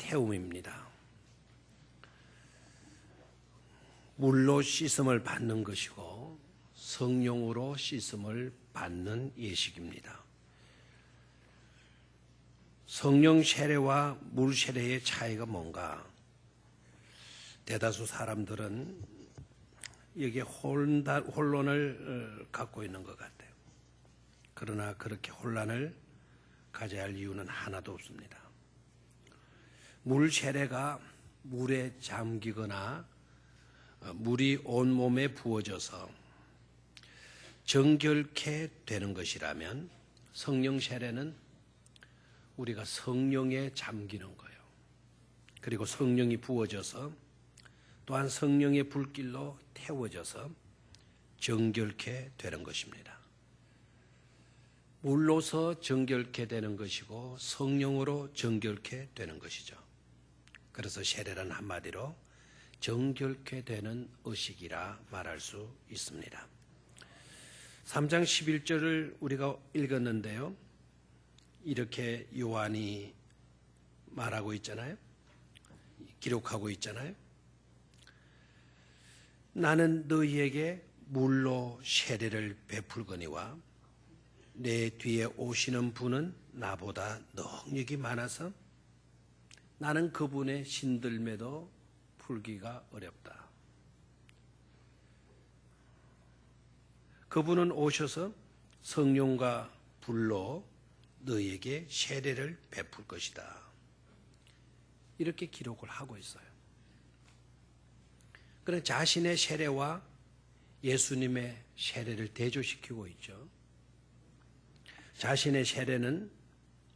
태움입니다. 물로 씻음을 받는 것이고 성령으로 씻음을 받는 예식입니다. 성령 세례와 물 세례의 차이가 뭔가? 대다수 사람들은 여기에 혼론을 갖고 있는 것 같아요. 그러나 그렇게 혼란을 가져야 할 이유는 하나도 없습니다. 물 세례가 물에 잠기거나 물이 온몸에 부어져서 정결케 되는 것이라면, 성령 세례는 우리가 성령에 잠기는 거예요. 그리고 성령이 부어져서 또한 성령의 불길로 태워져서 정결케 되는 것입니다. 물로서 정결케 되는 것이고 성령으로 정결케 되는 것이죠. 그래서 세례는 한마디로 정결케 되는 의식이라 말할 수 있습니다. 3장 11절을 우리가 읽었는데요. 이렇게 요한이 말하고 있잖아요. 기록하고 있잖아요. 나는 너희에게 물로 세례를 베풀거니와 내 뒤에 오시는 분은 나보다 능력이 많아서 나는 그분의 신들매도 풀기가 어렵다. 그분은 오셔서 성령과 불로 너희에게 세례를 베풀 것이다. 이렇게 기록을 하고 있어요. 그런 자신의 세례와 예수님의 세례를 대조시키고 있죠. 자신의 세례는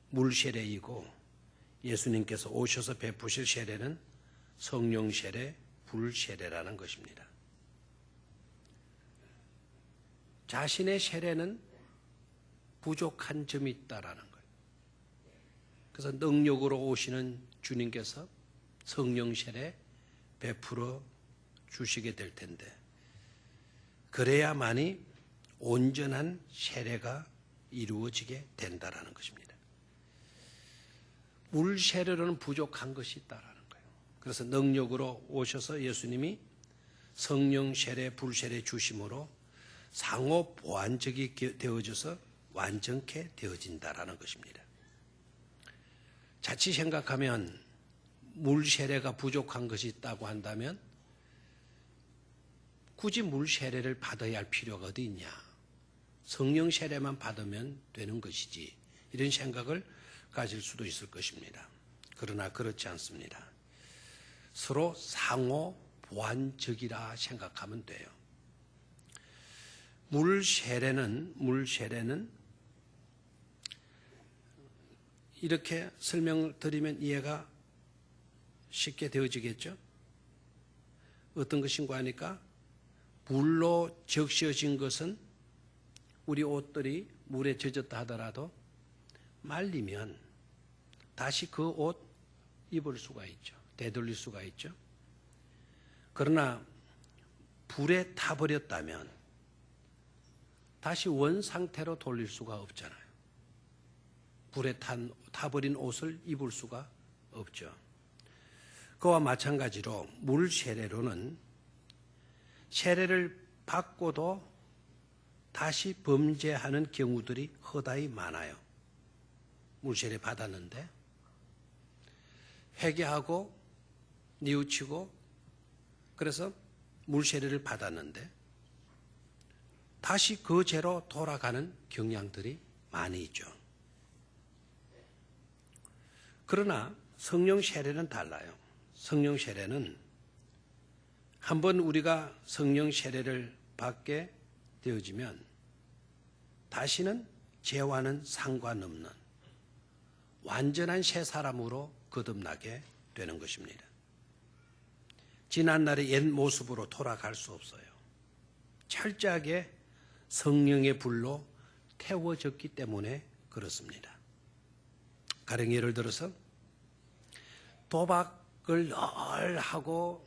물 세례이고 예수님께서 오셔서 베푸실 세례는 성령 세례, 불 세례라는 것입니다. 자신의 세례는 부족한 점이 있다라는 거예요. 그래서 능력으로 오시는 주님께서 성령 세례 베풀어 주시게 될 텐데, 그래야만이 온전한 세례가 이루어지게 된다라는 것입니다. 물 세례로는 부족한 것이 있다라는 거예요. 그래서 능력으로 오셔서 예수님이 성령 세례, 불 세례 주심으로 상호 보완적이 되어져서 완전케 되어진다라는 것입니다. 자칫 생각하면 물 세례가 부족한 것이 있다고 한다면 굳이 물 세례를 받아야 할 필요가 어디 있냐? 성령 세례만 받으면 되는 것이지, 이런 생각을 가질 수도 있을 것입니다. 그러나 그렇지 않습니다. 서로 상호 보완적이라 생각하면 돼요. 물 세례는 이렇게 설명을 드리면 이해가 쉽게 되어지겠죠? 어떤 것인가 하니까, 물로 적셔진 것은 우리 옷들이 물에 젖었다 하더라도 말리면 다시 그 옷 입을 수가 있죠. 되돌릴 수가 있죠. 그러나 불에 타버렸다면 다시 원 상태로 돌릴 수가 없잖아요. 불에 타버린 옷을 입을 수가 없죠. 그와 마찬가지로 물 세례로는 세례를 받고도 다시 범죄하는 경우들이 허다히 많아요. 물 세례 받았는데 회개하고 뉘우치고, 그래서 물 세례를 받았는데 다시 그 죄로 돌아가는 경향들이 많이 있죠. 그러나 성령 세례는 달라요. 성령 세례는 한번 우리가 성령 세례를 받게 되어지면 다시는 죄와는 상관없는 완전한 새 사람으로 거듭나게 되는 것입니다. 지난날의 옛 모습으로 돌아갈 수 없어요. 철저하게 성령의 불로 태워졌기 때문에 그렇습니다. 가령 예를 들어서 도박을 늘 하고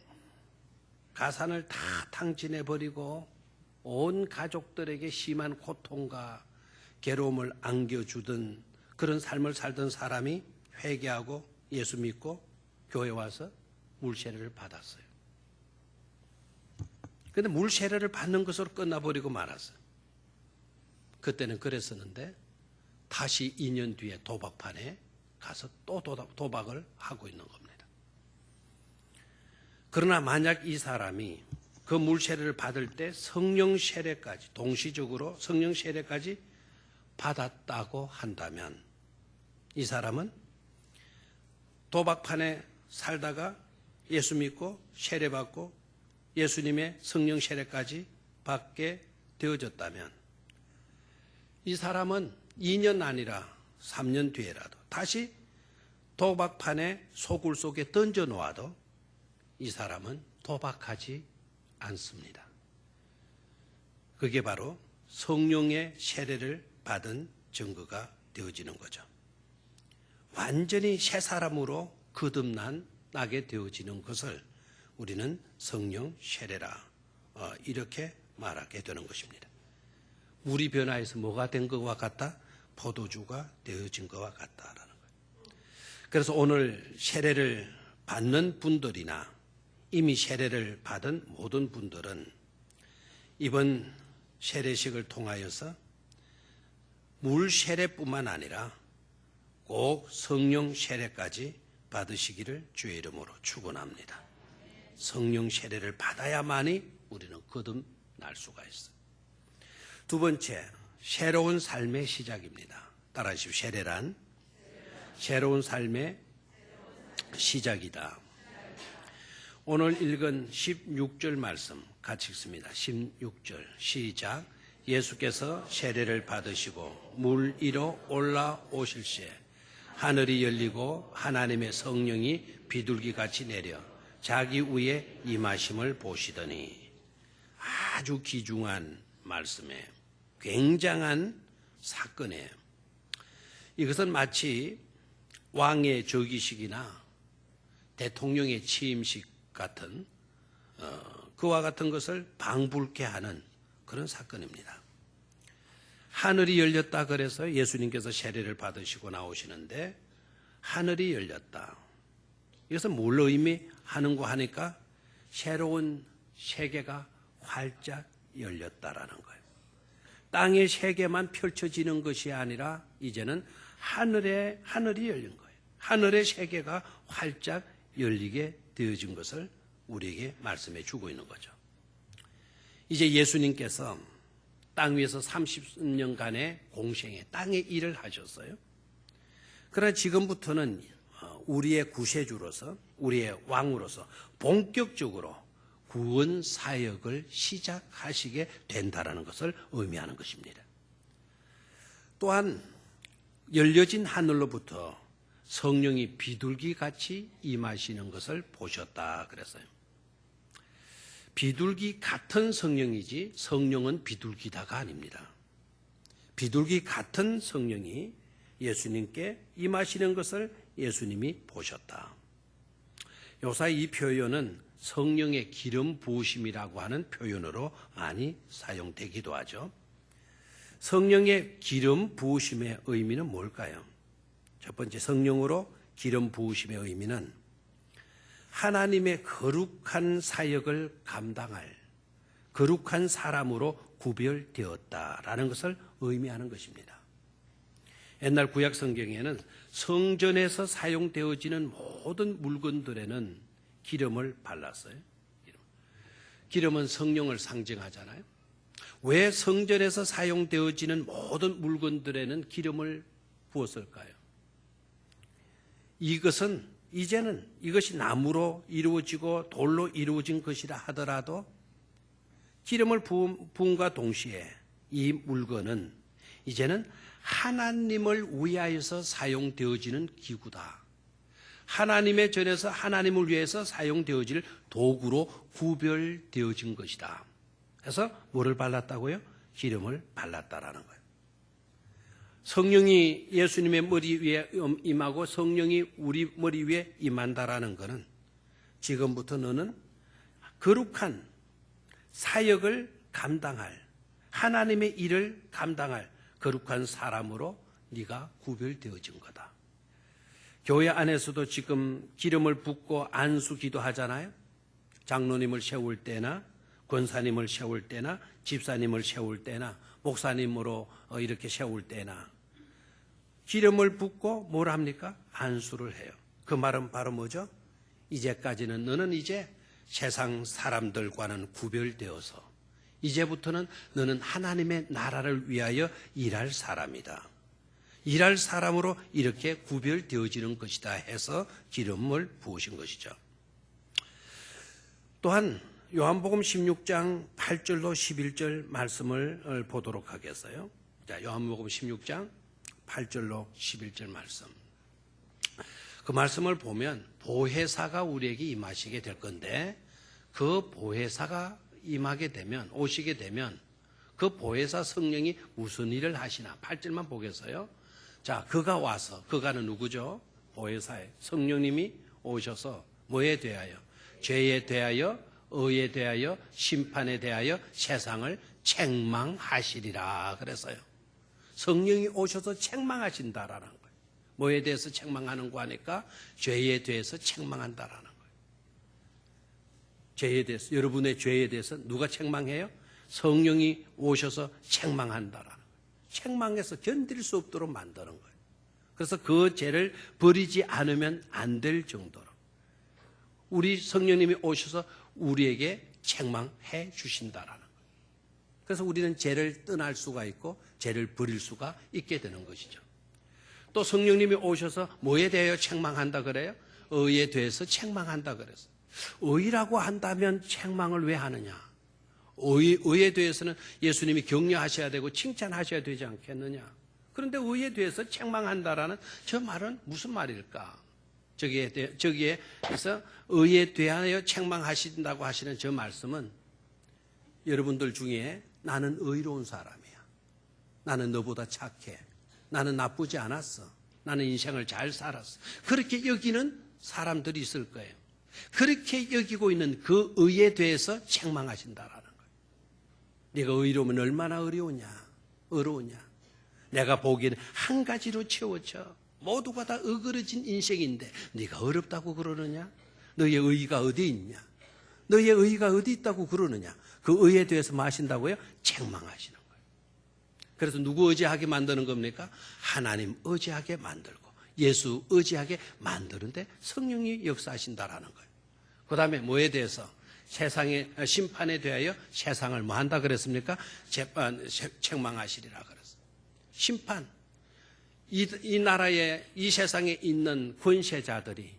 가산을 다 탕진해버리고 온 가족들에게 심한 고통과 괴로움을 안겨주던 그런 삶을 살던 사람이 회개하고 예수 믿고 교회 와서 물세례를 받았어요. 그런데 물세례를 받는 것으로 끝나버리고 말았어요. 그때는 그랬었는데 다시 2년 뒤에 도박판에 가서 또 도박을 하고 있는 겁니다. 그러나 만약 이 사람이 그 물세례를 받을 때 성령 세례까지 동시적으로 성령 세례까지 받았다고 한다면 이 사람은 도박판에 살다가 예수 믿고 세례받고 예수님의 성령 세례까지 받게 되어졌다면 이 사람은 2년 아니라 3년 뒤에라도 다시 도박판에 소굴 속에 던져 놓아도 이 사람은 도박하지 않습니다. 그게 바로 성령의 세례를 받은 증거가 되어지는 거죠. 완전히 새 사람으로 거듭나게 되어지는 것을 우리는 성령 세례라 이렇게 말하게 되는 것입니다. 물이 변화해서 뭐가 된 것과 같다? 포도주가 되어진 것과 같다라는 거예요. 그래서 오늘 세례를 받는 분들이나 이미 세례를 받은 모든 분들은 이번 세례식을 통하여서 물 세례뿐만 아니라 꼭 성령 세례까지 받으시기를 주의 이름으로 축원합니다. 성령 세례를 받아야만이 우리는 거듭날 수가 있어요. 두 번째, 새로운 삶의 시작입니다. 따라하십시오. 세례란 새로운 삶의 시작이다. 오늘 읽은 16절 말씀 같이 읽습니다. 16절 시작. 예수께서 세례를 받으시고 물 위로 올라오실 시에 하늘이 열리고 하나님의 성령이 비둘기같이 내려 자기 위에 임하심을 보시더니 아주 귀중한 말씀에 굉장한 사건이에요. 이것은 마치 왕의 즉위식이나 대통령의 취임식 같은 그와 같은 것을 방불케 하는 그런 사건입니다. 하늘이 열렸다 그래서 예수님께서 세례를 받으시고 나오시는데 하늘이 열렸다. 이것은 뭘 의미하는고 하니까 새로운 세계가 활짝 열렸다라는 거예요. 땅의 세계만 펼쳐지는 것이 아니라 이제는 하늘이 열린 거예요. 하늘의 세계가 활짝 열리게 되어진 것을 우리에게 말씀해 주고 있는 거죠. 이제 예수님께서 땅 위에서 30년간의 공생에 땅의 일을 하셨어요. 그러나 지금부터는 우리의 구세주로서 우리의 왕으로서 본격적으로 구원 사역을 시작하시게 된다는 것을 의미하는 것입니다. 또한 열려진 하늘로부터 성령이 비둘기같이 임하시는 것을 보셨다 그랬어요. 비둘기 같은 성령이지 성령은 비둘기다가 아닙니다. 비둘기 같은 성령이 예수님께 임하시는 것을 예수님이 보셨다. 요사이 이 표현은 성령의 기름 부으심이라고 하는 표현으로 많이 사용되기도 하죠. 성령의 기름 부으심의 의미는 뭘까요? 첫 번째, 성령으로 기름 부으심의 의미는 하나님의 거룩한 사역을 감당할 거룩한 사람으로 구별되었다라는 것을 의미하는 것입니다. 옛날 구약 성경에는 성전에서 사용되어지는 모든 물건들에는 기름을 발랐어요. 기름은 성령을 상징하잖아요. 왜 성전에서 사용되어지는 모든 물건들에는 기름을 부었을까요? 이제는 이것이 나무로 이루어지고 돌로 이루어진 것이라 하더라도 기름을 부음과 동시에 이 물건은 이제는 하나님을 위하여서 사용되어지는 기구다. 하나님의 전에서 하나님을 위해서 사용되어질 도구로 구별되어진 것이다. 그래서 뭐를 발랐다고요? 기름을 발랐다라는 거예요. 성령이 예수님의 머리 위에 임하고 성령이 우리 머리 위에 임한다라는 것은 지금부터 너는 거룩한 사역을 감당할 하나님의 일을 감당할 거룩한 사람으로 네가 구별되어진 거다. 교회 안에서도 지금 기름을 붓고 안수 기도하잖아요. 장로님을 세울 때나 권사님을 세울 때나 집사님을 세울 때나 목사님으로 이렇게 세울 때나 기름을 붓고 뭘 합니까? 안수를 해요. 그 말은 바로 뭐죠? 이제까지는 너는 이제 세상 사람들과는 구별되어서 이제부터는 너는 하나님의 나라를 위하여 일할 사람이다. 일할 사람으로 이렇게 구별되어지는 것이다 해서 기름을 부으신 것이죠. 또한 요한복음 16장 8절로 11절 말씀을 보도록 하겠어요. 자, 요한복음 16장 8절로 11절 말씀. 그 말씀을 보면 보혜사가 우리에게 임하시게 될 건데 그 보혜사가 임하게 되면 오시게 되면 그 보혜사 성령이 무슨 일을 하시나 8절만 보겠어요. 자, 그가 와서 그가는 누구죠? 보혜사의 성령님이 오셔서 뭐에 대하여? 죄에 대하여 의에 대하여 심판에 대하여 세상을 책망하시리라 그랬어요. 성령이 오셔서 책망하신다라는 거예요. 뭐에 대해서 책망하는 거 하니까 죄에 대해서 책망한다라는 거예요. 죄에 대해서, 여러분의 죄에 대해서 누가 책망해요? 성령이 오셔서 책망한다라는 거예요. 책망해서 견딜 수 없도록 만드는 거예요. 그래서 그 죄를 버리지 않으면 안 될 정도로 우리 성령님이 오셔서 우리에게 책망해 주신다라는 거예요. 그래서 우리는 죄를 떠날 수가 있고 죄를 버릴 수가 있게 되는 것이죠. 또 성령님이 오셔서 뭐에 대하여 책망한다 그래요? 의에 대해서 책망한다 그랬어요. 의라고 한다면 책망을 왜 하느냐? 의에 대해서는 예수님이 격려하셔야 되고 칭찬하셔야 되지 않겠느냐? 그런데 의에 대해서 책망한다라는 저 말은 무슨 말일까? 저기에서 의에 대하여 책망하신다고 하시는 저 말씀은 여러분들 중에 나는 의로운 사람이야. 나는 너보다 착해. 나는 나쁘지 않았어. 나는 인생을 잘 살았어. 그렇게 여기는 사람들이 있을 거예요. 그렇게 여기고 있는 그 의에 대해서 책망하신다라는 거예요. 네가 의로우면 얼마나 어려우냐. 내가 보기에는 한 가지로 채워져. 모두가 다 어그러진 인생인데 네가 어렵다고 그러느냐? 너의 의의가 어디 있냐? 너의 의의가 어디 있다고 그러느냐? 그 의에 대해서 뭐 하신다고요? 책망하시는 거예요. 그래서 누구 의지하게 만드는 겁니까? 하나님 의지하게 만들고 예수 의지하게 만드는데 성령이 역사하신다라는 거예요. 그 다음에 뭐에 대해서? 세상의 심판에 대하여 세상을 뭐 한다 그랬습니까? 책망하시리라 그랬어요. 심판. 이 나라에, 이 세상에 있는 권세자들이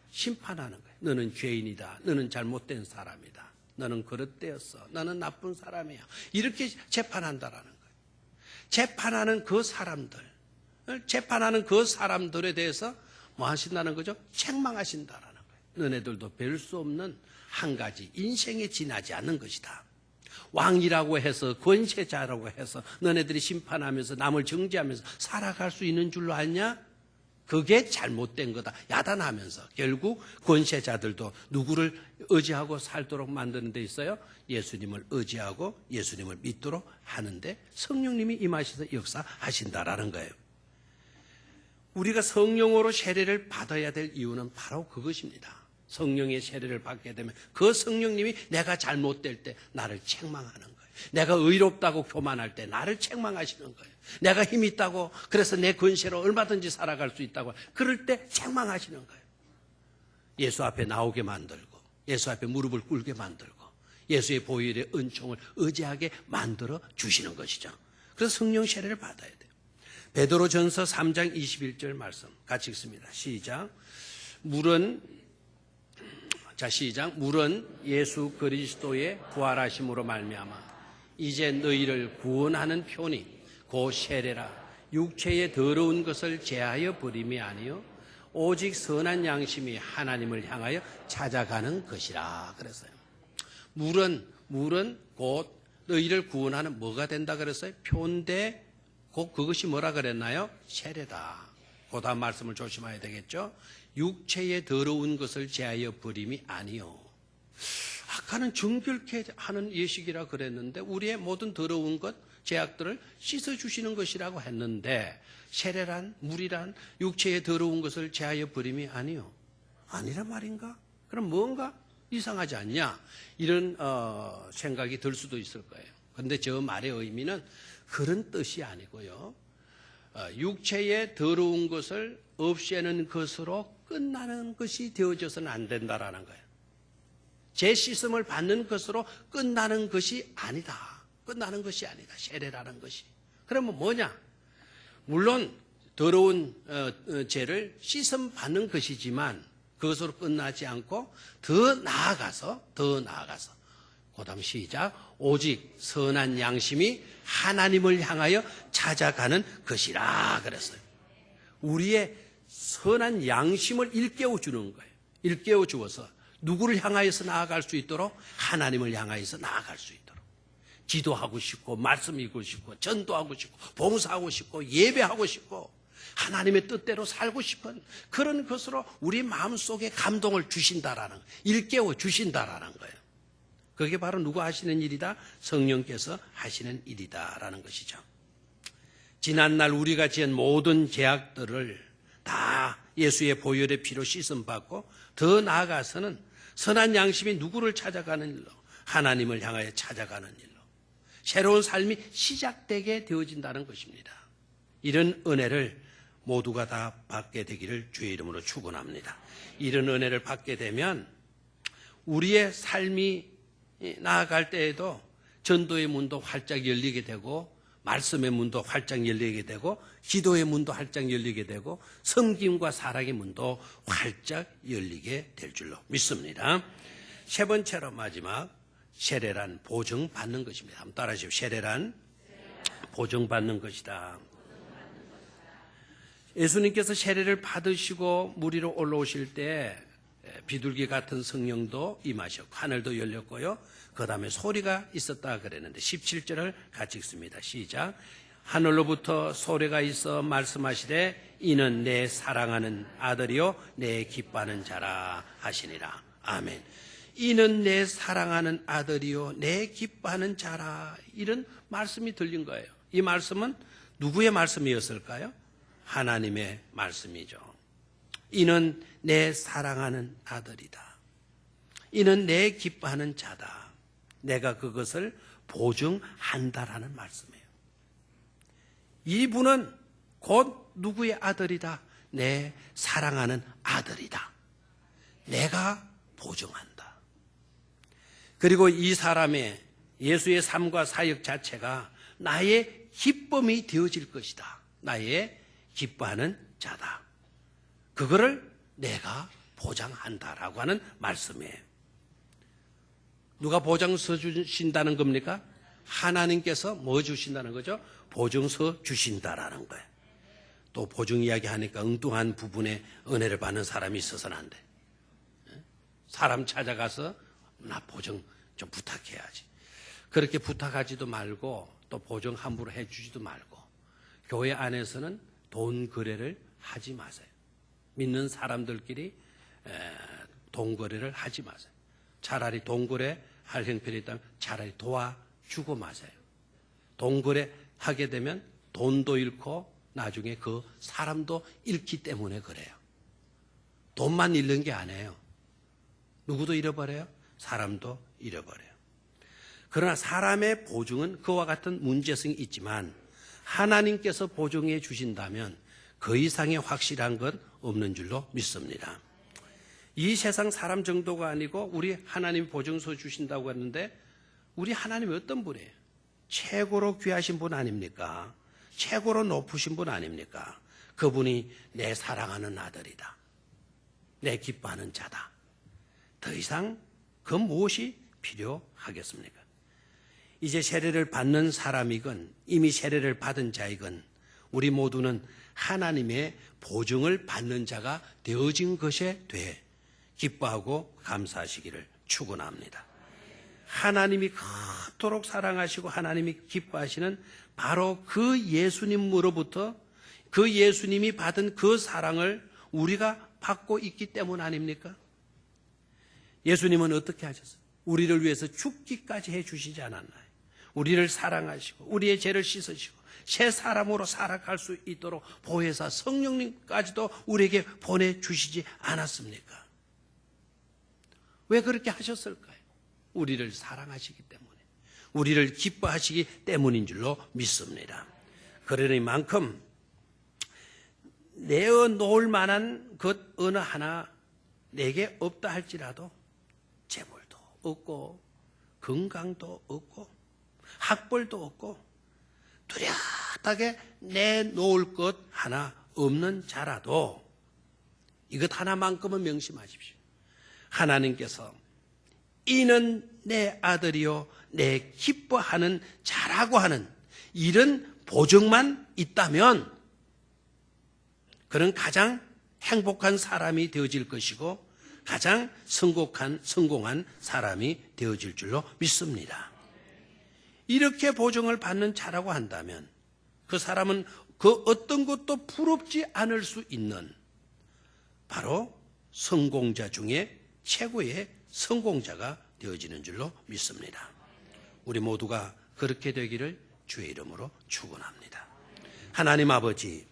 심판하는 거예요. 너는 죄인이다. 너는 잘못된 사람이다. 너는 그릇되었어. 너는 나쁜 사람이야. 이렇게 재판한다라는 거예요. 재판하는 그 사람들에 대해서 뭐 하신다는 거죠? 책망하신다라는 거예요. 너네들도 별 수 없는 한 가지 인생에 지나지 않는 것이다. 왕이라고 해서 권세자라고 해서 너네들이 심판하면서 남을 정죄하면서 살아갈 수 있는 줄로 아냐? 그게 잘못된 거다. 야단하면서 결국 권세자들도 누구를 의지하고 살도록 만드는 데 있어요? 예수님을 의지하고 예수님을 믿도록 하는데 성령님이 임하셔서 역사하신다라는 거예요. 우리가 성령으로 세례를 받아야 될 이유는 바로 그것입니다. 성령의 세례를 받게 되면 그 성령님이 내가 잘못될 때 나를 책망하는 거예요. 내가 의롭다고 교만할 때 나를 책망하시는 거예요. 내가 힘이 있다고 그래서 내 권세로 얼마든지 살아갈 수 있다고 그럴 때 책망하시는 거예요. 예수 앞에 나오게 만들고 예수 앞에 무릎을 꿇게 만들고 예수의 보혈의 은총을 의지하게 만들어 주시는 것이죠. 그래서 성령 세례를 받아야 돼요. 베드로전서 3장 21절 말씀 같이 읽습니다. 시작. 물은 예수 그리스도의 부활하심으로 말미암아 이제 너희를 구원하는 표니 곧 세례라. 육체의 더러운 것을 제하여 버림이 아니요 오직 선한 양심이 하나님을 향하여 찾아가는 것이라 그랬어요. 물은 곧 너희를 구원하는 뭐가 된다 그랬어요? 표인데 곧 그것이 뭐라 그랬나요? 세례다. 그 다음 말씀을 조심해야 되겠죠? 육체의 더러운 것을 제하여 버림이 아니요. 아까는 정결케 하는 예식이라 그랬는데 우리의 모든 더러운 것, 죄악들을 씻어주시는 것이라고 했는데 세례란 물이란 육체의 더러운 것을 제하여 버림이 아니요. 아니란 말인가? 그럼 뭔가 이상하지 않냐? 이런 생각이 들 수도 있을 거예요. 그런데 저 말의 의미는 그런 뜻이 아니고요. 육체의 더러운 것을 없애는 것으로 끝나는 것이 되어져서는 안 된다라는 거예요. 제 씻음을 받는 것으로 끝나는 것이 아니다. 끝나는 것이 아니다. 세례라는 것이. 그러면 뭐냐? 물론 더러운 죄를 씻음 받는 것이지만 그것으로 끝나지 않고 더 나아가서 그다음 시작. 오직 선한 양심이 하나님을 향하여 찾아가는 것이라 그랬어요. 우리의 선한 양심을 일깨워 주는 거예요. 일깨워 주어서 누구를 향하여서 나아갈 수 있도록 하나님을 향하여서 나아갈 수 있도록 기도하고 싶고 말씀 읽고 싶고 전도하고 싶고 봉사하고 싶고 예배하고 싶고 하나님의 뜻대로 살고 싶은 그런 것으로 우리 마음속에 감동을 주신다라는 거예요. 일깨워 주신다라는 거예요. 그게 바로 누가 하시는 일이다? 성령께서 하시는 일이다라는 것이죠. 지난날 우리가 지은 모든 죄악들을 다 예수의 보혈의 피로 씻음받고 더 나아가서는 선한 양심이 누구를 찾아가는 일로 하나님을 향하여 찾아가는 일로 새로운 삶이 시작되게 되어진다는 것입니다. 이런 은혜를 모두가 다 받게 되기를 주의 이름으로 축원합니다. 이런 은혜를 받게 되면 우리의 삶이 나아갈 때에도 전도의 문도 활짝 열리게 되고 말씀의 문도 활짝 열리게 되고 기도의 문도 활짝 열리게 되고 섬김과 사랑의 문도 활짝 열리게 될 줄로 믿습니다. 세 번째로 마지막 세례란 보증받는 것입니다. 한번 따라하시오. 세례란 보증받는 것이다. 예수님께서 세례를 받으시고 물 위로 올라오실 때 비둘기 같은 성령도 임하셨고 하늘도 열렸고요. 그 다음에 소리가 있었다 그랬는데 17절을 같이 읽습니다. 시작. 하늘로부터 소리가 있어 말씀하시되 이는 내 사랑하는 아들이요 내 기뻐하는 자라 하시니라. 아멘. 이는 내 사랑하는 아들이요 내 기뻐하는 자라. 이런 말씀이 들린 거예요. 이 말씀은 누구의 말씀이었을까요? 하나님의 말씀이죠. 이는 내 사랑하는 아들이다. 이는 내 기뻐하는 자다. 내가 그것을 보증한다라는 말씀이에요. 이분은 곧 누구의 아들이다? 내 사랑하는 아들이다. 내가 보증한다. 그리고 이 사람의 예수의 삶과 사역 자체가 나의 기쁨이 되어질 것이다. 나의 기뻐하는 자다. 그거를 내가 보장한다라고 하는 말씀이에요. 누가 보장서 주신다는 겁니까? 하나님께서 뭐 주신다는 거죠? 보증서 주신다라는 거예요. 또 보증 이야기 하니까 엉뚱한 부분에 은혜를 받는 사람이 있어서는 안 돼. 사람 찾아가서 나 보증 좀 부탁해야지. 그렇게 부탁하지도 말고 또 보증 함부로 해주지도 말고 교회 안에서는 돈 거래를 하지 마세요. 믿는 사람들끼리 돈 거래를 하지 마세요. 차라리 돈 거래 할 형편이 있다면 차라리 도와주고 마세요. 돈 거래 하게 되면 돈도 잃고 나중에 그 사람도 잃기 때문에 그래요. 돈만 잃는 게 아니에요. 누구도 잃어버려요? 사람도 잃어버려요. 그러나 사람의 보증은 그와 같은 문제성이 있지만 하나님께서 보증해 주신다면 그 이상의 확실한 건 없는 줄로 믿습니다. 이 세상 사람 정도가 아니고 우리 하나님 보증서 주신다고 했는데 우리 하나님이 어떤 분이에요? 최고로 귀하신 분 아닙니까? 최고로 높으신 분 아닙니까? 그분이 내 사랑하는 아들이다. 내 기뻐하는 자다. 더 이상 그 무엇이 필요하겠습니까? 이제 세례를 받는 사람이건 이미 세례를 받은 자이건 우리 모두는 하나님의 보증을 받는 자가 되어진 것에 대해 기뻐하고 감사하시기를 축원합니다. 하나님이 그토록 사랑하시고 하나님이 기뻐하시는 바로 그 예수님으로부터 그 예수님이 받은 그 사랑을 우리가 받고 있기 때문 아닙니까? 예수님은 어떻게 하셨어요? 우리를 위해서 죽기까지 해 주시지 않았나요? 우리를 사랑하시고 우리의 죄를 씻으시고 새 사람으로 살아갈 수 있도록 보혜사 성령님까지도 우리에게 보내주시지 않았습니까? 왜 그렇게 하셨을까요? 우리를 사랑하시기 때문에, 우리를 기뻐하시기 때문인 줄로 믿습니다. 그러니만큼 내어놓을 만한 것 어느 하나 내게 없다 할지라도 재물도 없고 건강도 없고 학벌도 없고 뚜렷하게 내놓을 것 하나 없는 자라도 이것 하나만큼은 명심하십시오. 하나님께서 이는 내 아들이요 내 기뻐하는 자라고 하는 이런 보증만 있다면 그는 가장 행복한 사람이 되어질 것이고 가장 성공한 사람이 되어질 줄로 믿습니다. 이렇게 보증을 받는 자라고 한다면 그 사람은 그 어떤 것도 부럽지 않을 수 있는 바로 성공자 중에 최고의 성공자가 되어지는 줄로 믿습니다. 우리 모두가 그렇게 되기를 주의 이름으로 축원합니다. 하나님 아버지,